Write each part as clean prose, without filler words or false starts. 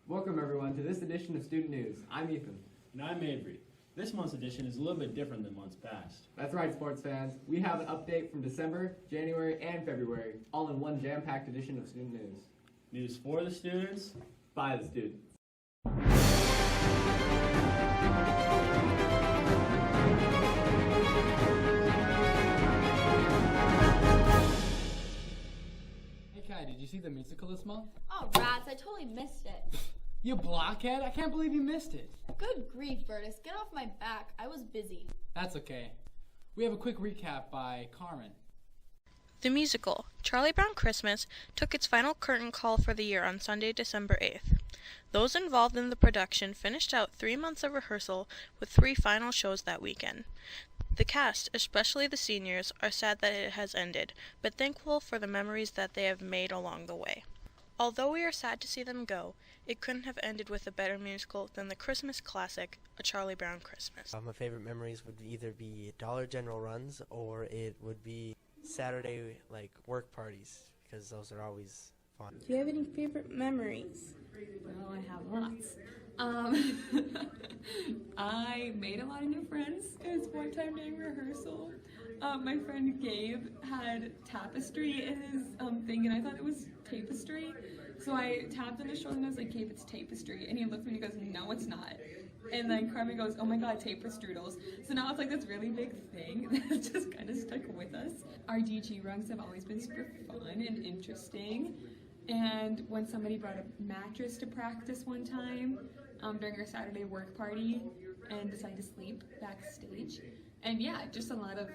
Welcome everyone to this edition of Student News. I'm Ethan. And I'm Avery. This month's edition is a little bit different than months past. That's right, sports fans. We have an update from December, January, and February, all in one jam-packed edition of Student News. News for the students, by the students. Hey Kai, did you see the musical this month? Oh, rats, I totally missed it. You blockhead! I can't believe you missed it. Good grief, Bertus. Get off my back. I was busy. That's okay. We have a quick recap by Carmen. The musical, Charlie Brown Christmas, took its final curtain call for the year on Sunday, December 8th. Those involved in the production finished out 3 months of rehearsal with 3 final shows that weekend. The cast, especially the seniors, are sad that it has ended, but thankful for the memories that they have made along the way. Although we are sad to see them go, it couldn't have ended with a better musical than the Christmas classic, A Charlie Brown Christmas. My favorite memories would either be Dollar General runs or it would be Saturday work parties, because those are always fun. Do you have any favorite memories? Well, I have lots. I made a lot of new friends. It was one time during rehearsal. My friend Gabe had tapestry in his thing, and I thought it was tapestry. So I tapped on his shoulder and I was like, Gabe, it's tapestry. And he looked at me and he goes, no, it's not. And then Carmen goes, oh my god, tapestrudels. So now it's like this really big thing that just kind of stuck with us. Our DG runs have always been super fun and interesting. And when somebody brought a mattress to practice one time during our Saturday work party and decided to sleep backstage. And yeah, just a lot of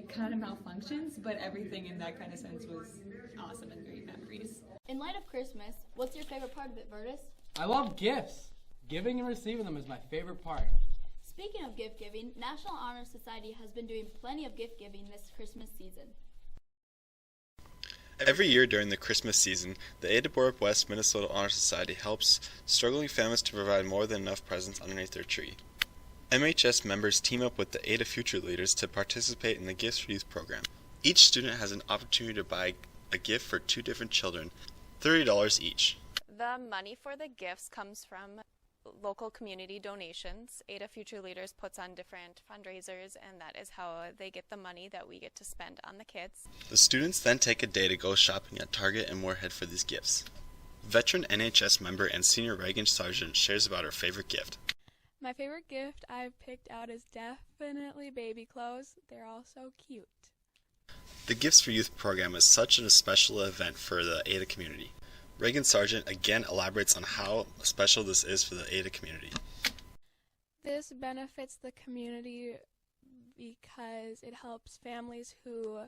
kind of malfunctions, but everything in that kind of sense was awesome and great memories. In light of Christmas, what's your favorite part of it, Bertus? I love gifts. Giving and receiving them is my favorite part. Speaking of gift giving, National Honor Society has been doing plenty of gift giving this Christmas season. Every year during the Christmas season, the ABW West Minnesota Honor Society helps struggling families to provide more than enough presents underneath their tree. MHS members team up with the Ada Future Leaders to participate in the Gifts for Youth program. Each student has an opportunity to buy a gift for 2 different children, $30 each. The money for the gifts comes from local community donations. Ada Future Leaders puts on different fundraisers, and that is how they get the money that we get to spend on the kids. The students then take a day to go shopping at Target and Moorhead for these gifts. Veteran NHS member and senior Reagan Sargent shares about her favorite gift. My favorite gift I've picked out is definitely baby clothes. They're all so cute. The Gifts for Youth program is such a special event for the Ada community. Reagan Sargent again elaborates on how special this is for the Ada community. This benefits the community because it helps families who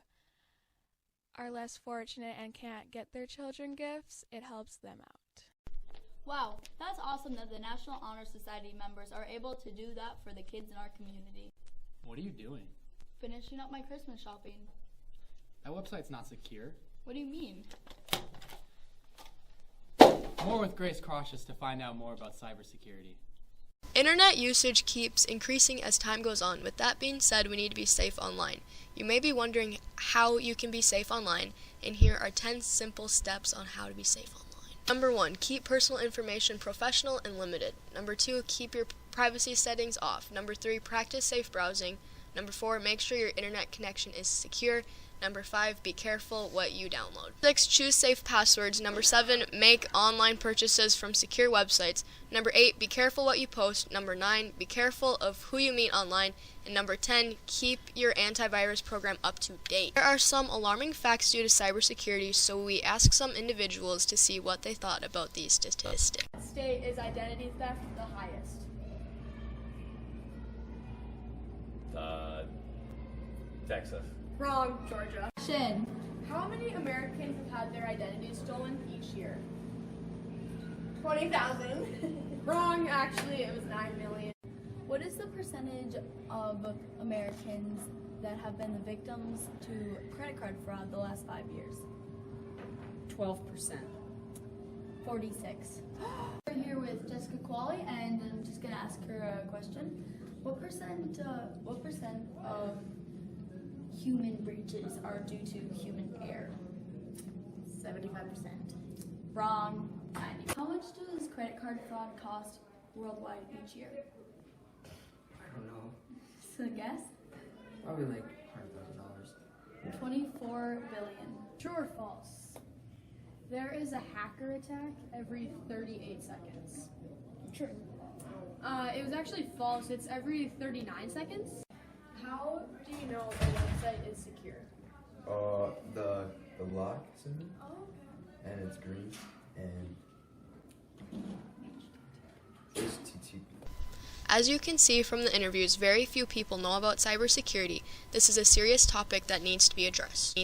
are less fortunate and can't get their children gifts. It helps them out. Wow, that's awesome that the National Honor Society members are able to do that for the kids in our community. What are you doing? Finishing up my Christmas shopping. That website's not secure. What do you mean? More with Grace Cautious to find out more about cybersecurity. Internet usage keeps increasing as time goes on. With that being said, we need to be safe online. You may be wondering how you can be safe online, and here are 10 simple steps on how to be safe online. Number 1, keep personal information professional and limited. Number 2, keep your privacy settings off. Number 3, practice safe browsing. Number 4, make sure your internet connection is secure. Number 5, be careful what you download. 6, choose safe passwords. Number 7, make online purchases from secure websites. Number 8, be careful what you post. Number 9, be careful of who you meet online. And number 10, keep your antivirus program up to date. There are some alarming facts due to cybersecurity, so we asked some individuals to see what they thought about these statistics. State is identity theft the highest? Texas. Wrong, Georgia. Question. How many Americans have had their identities stolen each year? 20,000. Wrong, actually, it was 9 million. What is the percentage of Americans that have been the victims to credit card fraud the last 5 years? 12%. 46. We're here with Jessica Qualley, and I'm just going to ask her a question. What percent of human breaches are due to human error? 75%. Wrong. How much does credit card fraud cost worldwide each year? I don't know. So guess? Probably like $100,000. 24 billion. True or false? There is a hacker attack every 38 seconds. True. It was actually false. It's every 39 seconds. How do you know the website is secure? The lock is in it, and it's green, and HTTP. As you can see from the interviews, very few people know about cybersecurity. This is a serious topic that needs to be addressed.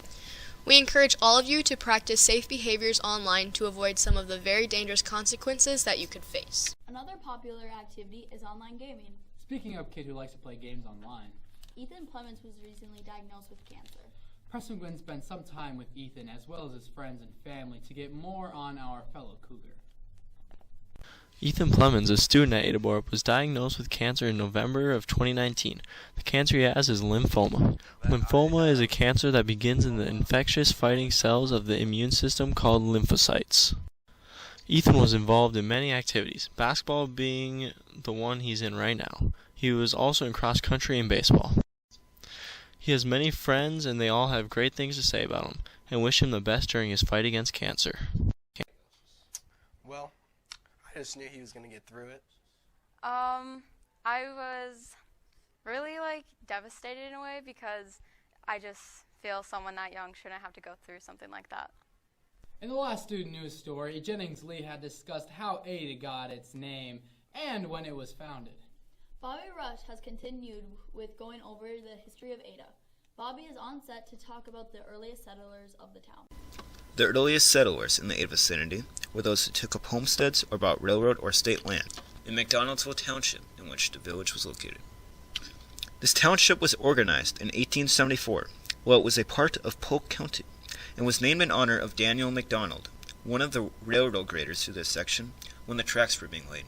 We encourage all of you to practice safe behaviors online to avoid some of the very dangerous consequences that you could face. Another popular activity is online gaming. Speaking of kid who likes to play games online, Ethan Clements was recently diagnosed with cancer. Preston Gwynn spent some time with Ethan as well as his friends and family to get more on our fellow cougar. Ethan Plemons, a student at ABW, was diagnosed with cancer in November of 2019. The cancer he has is lymphoma. Lymphoma is a cancer that begins in the infectious fighting cells of the immune system called lymphocytes. Ethan was involved in many activities, basketball being the one he's in right now. He was also in cross country and baseball. He has many friends and they all have great things to say about him and wish him the best during his fight against cancer. Well, I just knew he was going to get through it. I was really devastated in a way because I just feel someone that young shouldn't have to go through something like that. In the last student news story, Jennings Lee had discussed how Ada got its name and when it was founded. Bobby Rush has continued with going over the history of Ada. Bobby is on set to talk about the earliest settlers of the town. The earliest settlers in the Ada vicinity were those who took up homesteads or bought railroad or state land in McDonaldsville Township, in which the village was located. This township was organized in 1874, while it was a part of Polk County, and was named in honor of Daniel McDonald, one of the railroad graders through this section when the tracks were being laid.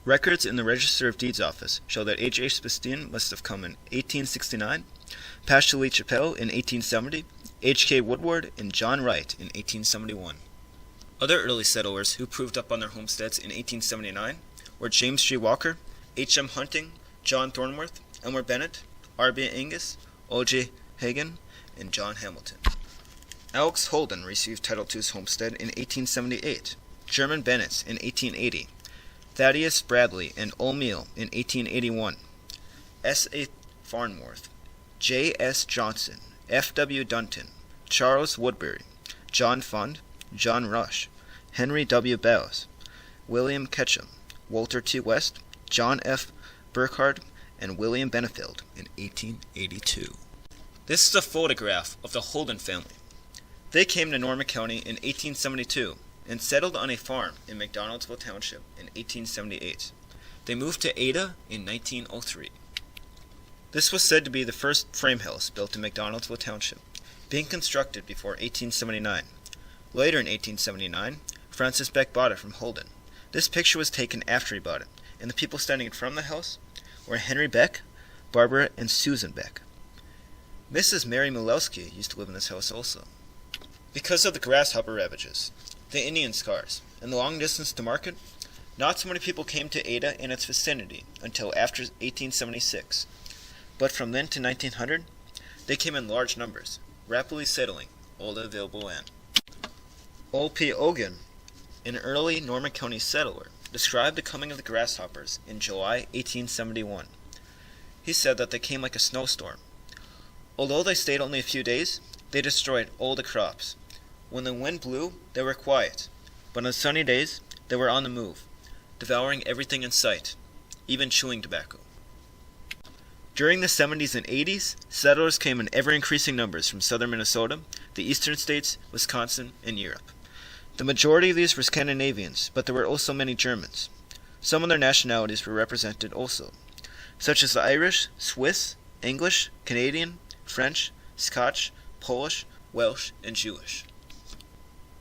Records in the Register of Deeds office show that H.H. Bastien must have come in 1869, Pashley Chappelle in 1870, H.K. Woodward, and John Wright in 1871. Other early settlers who proved up on their homesteads in 1879 were James G. Walker, H.M. Hunting, John Thornworth, Elmer Bennett, R.B. Angus, O.J. Hagan, and John Hamilton. Alex Holden received title to his homestead in 1878, German Bennett in 1880, Thaddeus Bradley and O'Meal in 1881, S.A. Farnworth, J.S. Johnson, F.W. Dunton, Charles Woodbury, John Fund, John Rush, Henry W. Bowes, William Ketchum, Walter T. West, John F. Burkhardt, and William Benefield in 1882. This is a photograph of the Holden family. They came to Norman County in 1872 and settled on a farm in McDonaldsville Township in 1878. They moved to Ada in 1903. This was said to be the first frame house built in McDonaldsville Township, being constructed before 1879. Later in 1879, Francis Beck bought it from Holden. This picture was taken after he bought it, and the people standing in front of the house were Henry Beck, Barbara, and Susan Beck. Mrs. Mary Milewski used to live in this house also. Because of the grasshopper ravages, the Indian scars, and the long distance to market, not so many people came to Ada and its vicinity until after 1876. But from then to 1900, they came in large numbers, rapidly settling all the available land. O.P. Ogan, an early Norman County settler, described the coming of the grasshoppers in July 1871. He said that they came like a snowstorm. Although they stayed only a few days, they destroyed all the crops. When the wind blew, they were quiet, but on sunny days, they were on the move, devouring everything in sight, even chewing tobacco. During the 70s and 80s, settlers came in ever-increasing numbers from southern Minnesota, the eastern states, Wisconsin, and Europe. The majority of these were Scandinavians, but there were also many Germans. Some of their nationalities were represented also, such as the Irish, Swiss, English, Canadian, French, Scotch, Polish, Welsh, and Jewish.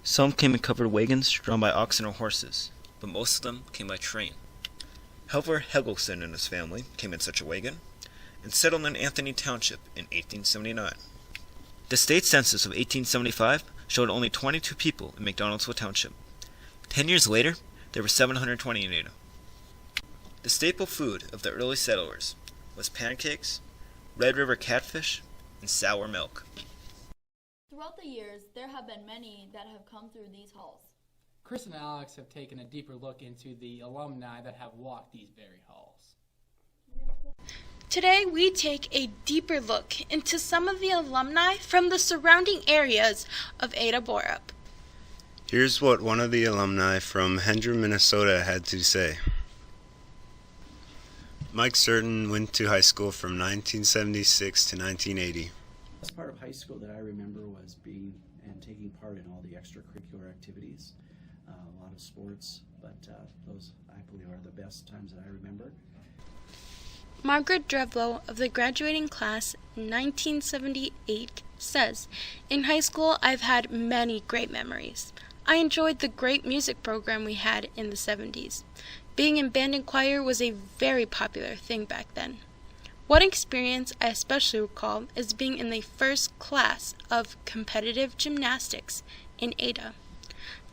Some came in covered wagons drawn by oxen or horses, but most of them came by train. Helver Helgelson and his family came in such a wagon, and settled in Anthony Township in 1879. The state census of 1875 showed only 22 people in McDonaldsville Township. 10 years later, there were 720 in Ada. The staple food of the early settlers was pancakes, Red River catfish, and sour milk. Throughout the years, there have been many that have come through these halls. Chris and Alex have taken a deeper look into the alumni that have walked these very halls. Today, we take a deeper look into some of the alumni from the surrounding areas of Ada Borup. Here's what one of the alumni from Hendra, Minnesota had to say. Mike Certain went to high school from 1976 to 1980. The best part of high school that I remember was being and taking part in all the extracurricular activities, a lot of sports, but those I believe are the best times that I remember. Margaret Drevlo of the graduating class 1978 says, "In high school, I've had many great memories. I enjoyed the great music program we had in the 70s. Being in band and choir was a very popular thing back then. One experience I especially recall is being in the first class of competitive gymnastics in Ada.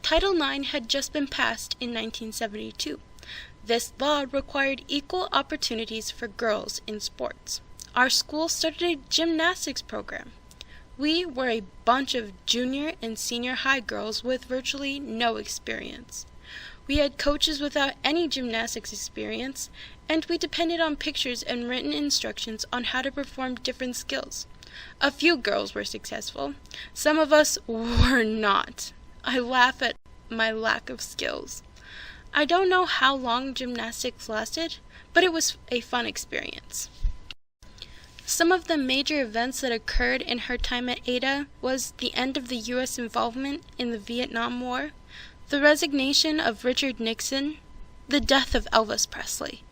Title IX had just been passed in 1972. This law required equal opportunities for girls in sports. Our school started a gymnastics program. We were a bunch of junior and senior high girls with virtually no experience. We had coaches without any gymnastics experience, and we depended on pictures and written instructions on how to perform different skills. A few girls were successful. Some of us were not. I laugh at my lack of skills. I don't know how long gymnastics lasted, but it was a fun experience." Some of the major events that occurred in her time at Ada was the end of the U.S. involvement in the Vietnam War, the resignation of Richard Nixon, the death of Elvis Presley,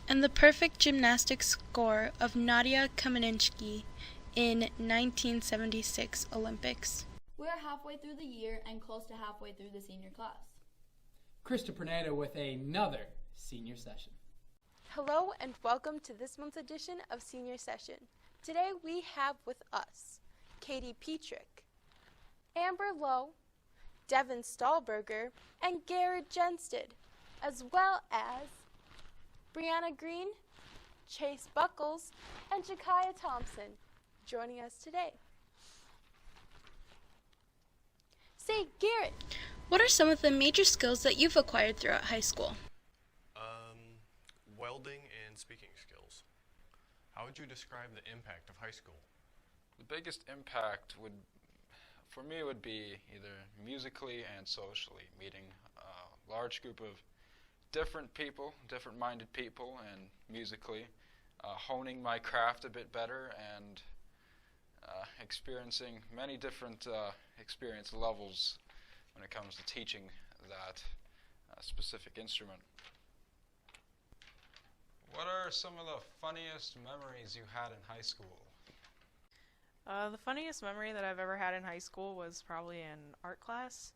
and the perfect gymnastics score of Nadia Comaneci in 1976 Olympics. We're halfway through the year and close to halfway through the senior class. Krista Perneda with another senior session. Hello and welcome to this month's edition of Senior Session. Today we have with us Katie Petrick, Amber Lowe, Devin Stahlberger, and Garrett Jensted, as well as Brianna Green, Chase Buckles, and Jakaya Thompson joining us today. Say, Garrett, what are some of the major skills that you've acquired throughout high school? Welding and speaking skills. How would you describe the impact of high school? The biggest impact for me would be either musically and socially, meeting a large group of different people, different-minded people, and musically honing my craft a bit better and experiencing many different experience levels when it comes to teaching that specific instrument. What are some of the funniest memories you had in high school? The funniest memory that I've ever had in high school was probably in art class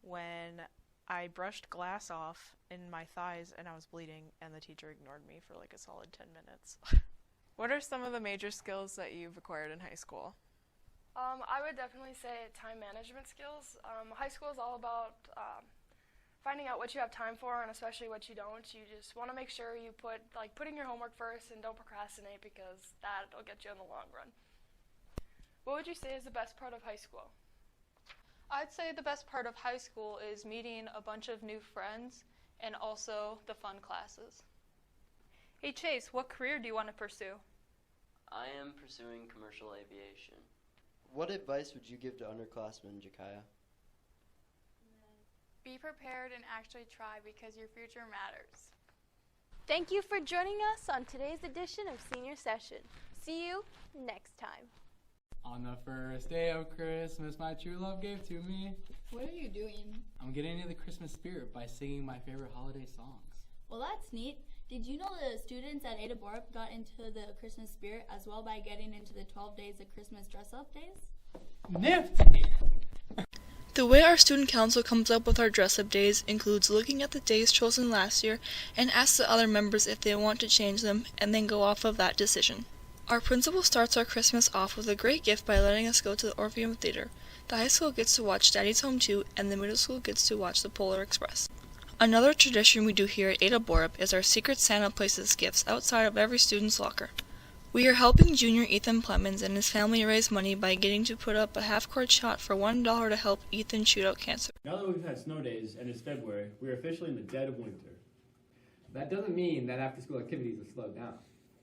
when I brushed glass off in my thighs and I was bleeding and the teacher ignored me for like a solid 10 minutes. What are some of the major skills that you've acquired in high school? I would definitely say time management skills. High school is all about finding out what you have time for and especially what you don't. You just want to make sure you putting your homework first and don't procrastinate because that'll get you in the long run. What would you say is the best part of high school? I'd say the best part of high school is meeting a bunch of new friends and also the fun classes. Hey Chase, what career do you want to pursue? I am pursuing commercial aviation. What advice would you give to underclassmen, Jakaya? Be prepared and actually try because your future matters. Thank you for joining us on today's edition of Senior Session. See you next time. On the first day of Christmas, my true love gave to me. What are you doing? I'm getting into the Christmas spirit by singing my favorite holiday songs. Well, that's neat. Did you know the students at Ada Borup got into the Christmas spirit as well by getting into the 12 days of Christmas dress-up days? Nifty! The way our student council comes up with our dress-up days includes looking at the days chosen last year and ask the other members if they want to change them and then go off of that decision. Our principal starts our Christmas off with a great gift by letting us go to the Orpheum Theater. The high school gets to watch Daddy's Home 2, and the middle school gets to watch the Polar Express. Another tradition we do here at Ada Borup is our Secret Santa places gifts outside of every student's locker. We are helping junior Ethan Plemons and his family raise money by getting to put up a half-court shot for $1 to help Ethan shoot out cancer. Now that we've had snow days and it's February, we are officially in the dead of winter. That doesn't mean that after-school activities have slowed down.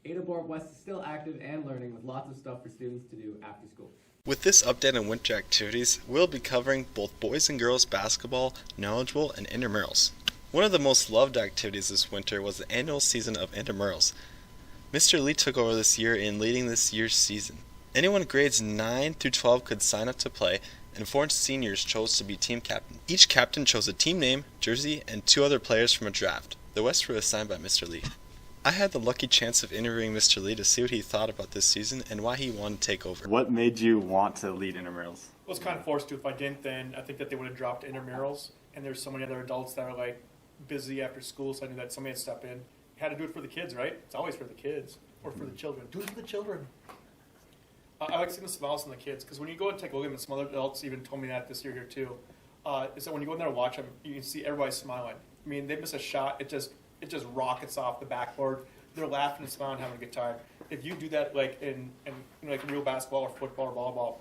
Ada Borup West is still active and learning with lots of stuff for students to do after school. With this update on winter activities, we'll be covering both boys and girls basketball, knowledgeable, and intramurals. One of the most loved activities this winter was the annual season of intramurals. Mr. Lee took over this year in leading this year's season. Anyone grades 9 through 12 could sign up to play, and 4 seniors chose to be team captain. Each captain chose a team name, jersey, and 2 other players from a draft. The rest were assigned by Mr. Lee. I had the lucky chance of interviewing Mr. Lee to see what he thought about this season and why he wanted to take over. What made you want to lead intramurals? I was kind of forced to. If I didn't, then I think that they would have dropped intramurals. And there's so many other adults that are like busy after school, so I knew that somebody had to step in. You had to do it for the kids, right? It's always for the kids or for the children. Do it for the children. I like seeing the smiles on the kids because when you go and take a look at them, some other adults even told me that this year here too, is that when you go in there and watch them, you can see everybody smiling. I mean, they miss a shot, it just rockets off the backboard. They're laughing and smiling, having a good time. If you do that like in like real basketball or football or volleyball,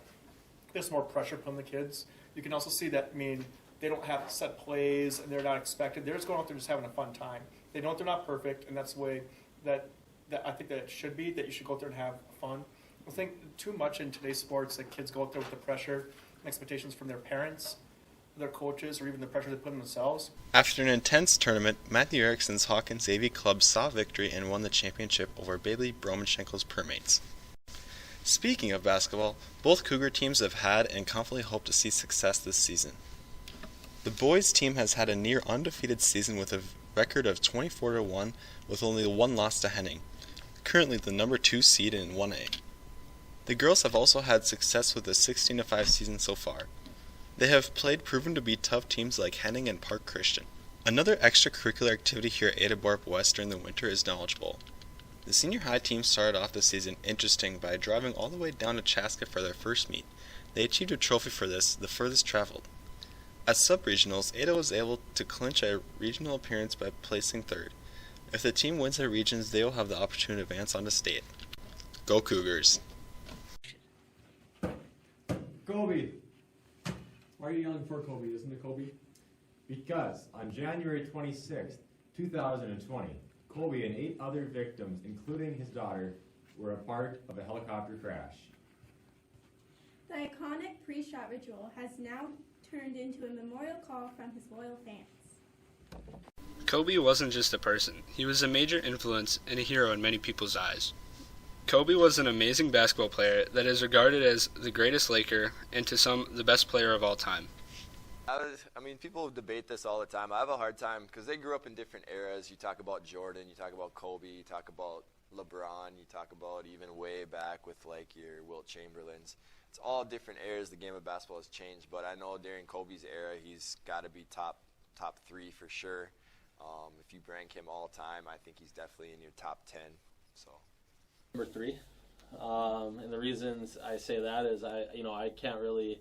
there's more pressure put on the kids. You can also see that, I mean, they don't have set plays and they're not expected. They're just going out there just having a fun time. They know they're not perfect, and that's the way that I think that it should be, that you should go out there and have fun. I think too much in today's sports that kids go out there with the pressure and expectations from their parents, their coaches, or even the pressure they put on themselves. After an intense tournament, Matthew Erickson's Hawkins AV club saw victory and won the championship over Bailey Bromanchenko's Permates. Speaking of basketball, both Cougar teams have had and confidently hope to see success this season. The boys team has had a near undefeated season with a record of 24-1 with only 1 loss to Henning, currently the number 2 seed in 1A. The girls have also had success with a 16-5 season so far. They have played proven to be tough teams like Henning and Park Christian. Another extracurricular activity here at Ada Borup West during the winter is Knowledge Bowl. The senior high team started off the season interesting by driving all the way down to Chaska for their first meet. They achieved a trophy for this, the furthest traveled. At sub-regionals, Ada was able to clinch a regional appearance by placing 3rd. If the team wins their regions, they will have the opportunity to advance on to state. Go Cougars! Kobe! Why are you yelling for Kobe? Isn't it Kobe? Because on January 26th, 2020, Kobe and 8 other victims, including his daughter, were a part of a helicopter crash. The iconic pre-shot ritual has now turned into a memorial call from his loyal fans. Kobe wasn't just a person. He was a major influence and a hero in many people's eyes. Kobe was an amazing basketball player that is regarded as the greatest Laker and to some the best player of all time. I mean, people debate this all the time. I have a hard time because they grew up in different eras. You talk about Jordan, you talk about Kobe, you talk about LeBron, you talk about even way back with like your Wilt Chamberlains. It's all different eras. The game of basketball has changed, but I know during Kobe's era, he's got to be top 3 for sure. If you rank him all time, I think he's definitely in your top 10. So. Number 3, and the reasons I say that is I can't really,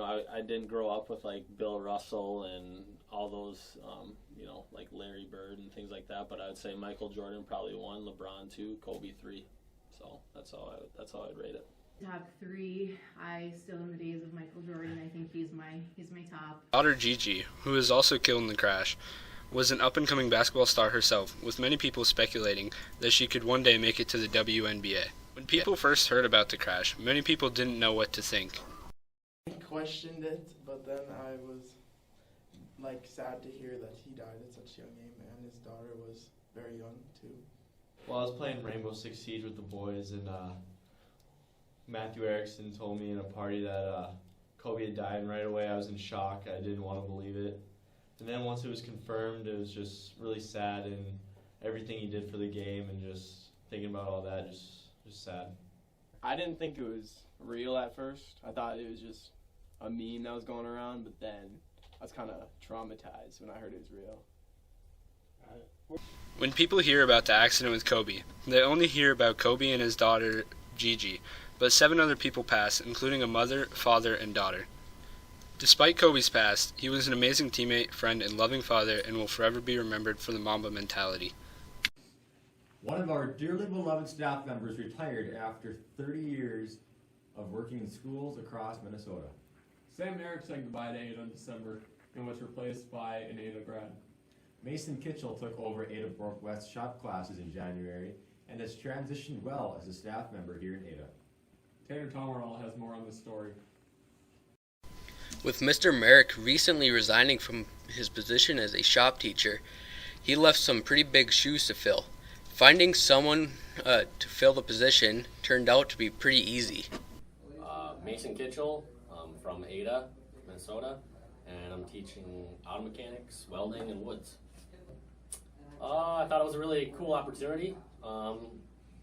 I didn't grow up with like Bill Russell and all those, like Larry Bird and things like that. But I would say Michael Jordan probably 1, LeBron 2, Kobe 3. So that's how I'd rate it. Top 3, I still in the days of Michael Jordan. I think he's my top. Daughter Gigi, who is also killed in the crash, was an up-and-coming basketball star herself, with many people speculating that she could one day make it to the WNBA. When people first heard about the crash, many people didn't know what to think. I questioned it, but then I was sad to hear that he died at such a young age, and his daughter was very young too. Well, I was playing Rainbow Six Siege with the boys, and Matthew Erickson told me in a party that Kobe had died, and right away I was in shock. I didn't want to believe it. And then once it was confirmed, it was just really sad, and everything he did for the game, and just thinking about all that, just sad. I didn't think it was real at first. I thought it was just a meme that was going around, but then I was kind of traumatized when I heard it was real. When people hear about the accident with Kobe, they only hear about Kobe and his daughter, Gigi, but 7 other people passed, including a mother, father, and daughter. Despite Kobe's past, he was an amazing teammate, friend, and loving father, and will forever be remembered for the Mamba mentality. One of our dearly beloved staff members retired after 30 years of working in schools across Minnesota. Sam Merrick said goodbye to Ada in December and was replaced by an Ada grad. Mason Kitchell took over Ada Bork West shop classes in January and has transitioned well as a staff member here in Ada. Tanner Tomerall has more on this story. With Mr. Merrick recently resigning from his position as a shop teacher, he left some pretty big shoes to fill. Finding someone to fill the position turned out to be pretty easy. Mason Kitchell from Ada, Minnesota, and I'm teaching auto mechanics, welding, and woods. I thought it was a really cool opportunity.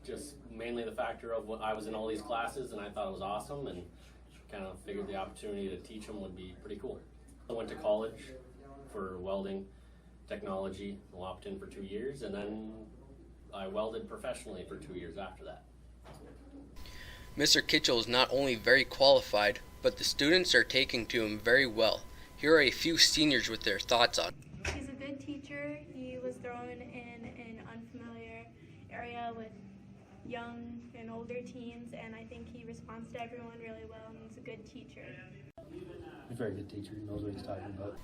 Just mainly the factor of what I was in all these classes, and I thought it was awesome, and kind of figured the opportunity to teach them would be pretty cool. I went to college for welding technology, Lopton for 2 years, and then I welded professionally for 2 years after that. Mr. Kitchell is not only very qualified, but the students are taking to him very well. Here are a few seniors with their thoughts on it. He's a good teacher. He was thrown in an unfamiliar area with young and older teens, and I think he responds to everyone really well and is a good teacher. He's a very good teacher. He knows what he's talking about.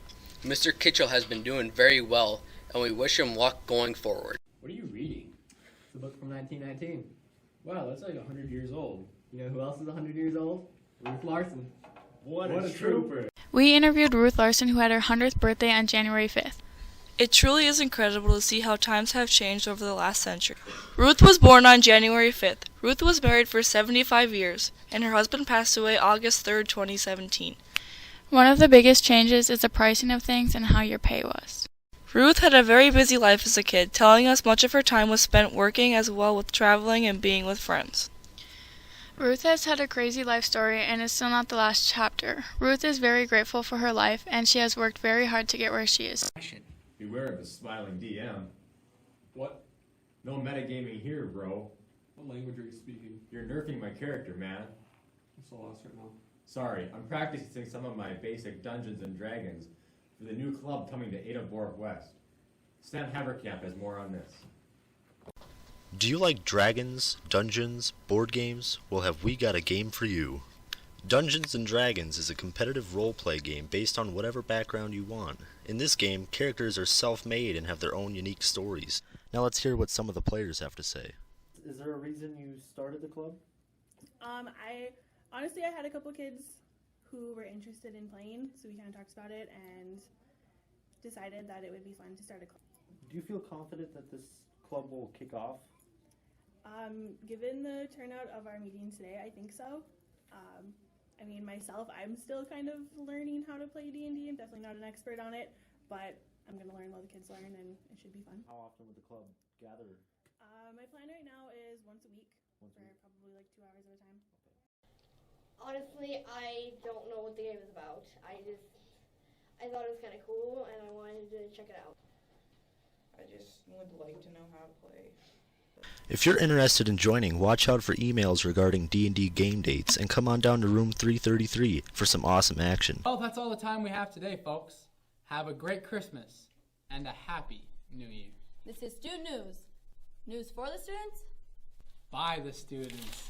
Mr. Kitchell has been doing very well, and we wish him luck going forward. What are you reading? It's a book from 1919. Wow, that's like 100 years old. You know who else is 100 years old? Ruth Larson. What a trooper. We interviewed Ruth Larson, who had her 100th birthday on January 5th. It truly is incredible to see how times have changed over the last century. Ruth was born on January 5th. Ruth was married for 75 years, and her husband passed away August 3rd, 2017. One of the biggest changes is the pricing of things and how your pay was. Ruth had a very busy life as a kid, telling us much of her time was spent working as well with traveling and being with friends. Ruth has had a crazy life story and is still not the last chapter. Ruth is very grateful for her life, and she has worked very hard to get where she is. Beware of the smiling DM. What? No metagaming here, bro. What language are you speaking? You're nerfing my character, man. I'm so lost right now. Sorry, I'm practicing some of my basic Dungeons and Dragons for the new club coming to Ada Bork West. Stan Haverkamp has more on this. Do you like dragons, dungeons, board games? Well, have we got a game for you. Dungeons & Dragons is a competitive role-play game based on whatever background you want. In this game, characters are self-made and have their own unique stories. Now let's hear what some of the players have to say. Is there a reason you started the club? I had a couple kids who were interested in playing, so we kind of talked about it and decided that it would be fun to start a club. Do you feel confident that this club will kick off? Given the turnout of our meeting today, I think so. Myself, I'm still kind of learning how to play D&D. I'm definitely not an expert on it, but I'm going to learn while the kids learn, and it should be fun. How often would the club gather? My plan right now is once a week for probably like 2 hours at a time. Honestly, I don't know what the game is about. I thought it was kind of cool, and I wanted to check it out. I just would like to know how to play. If you're interested in joining, watch out for emails regarding D&D game dates and come on down to room 333 for some awesome action. Well, that's all the time we have today, folks. Have a great Christmas and a happy New Year. This is Student News. News for the students? By the students.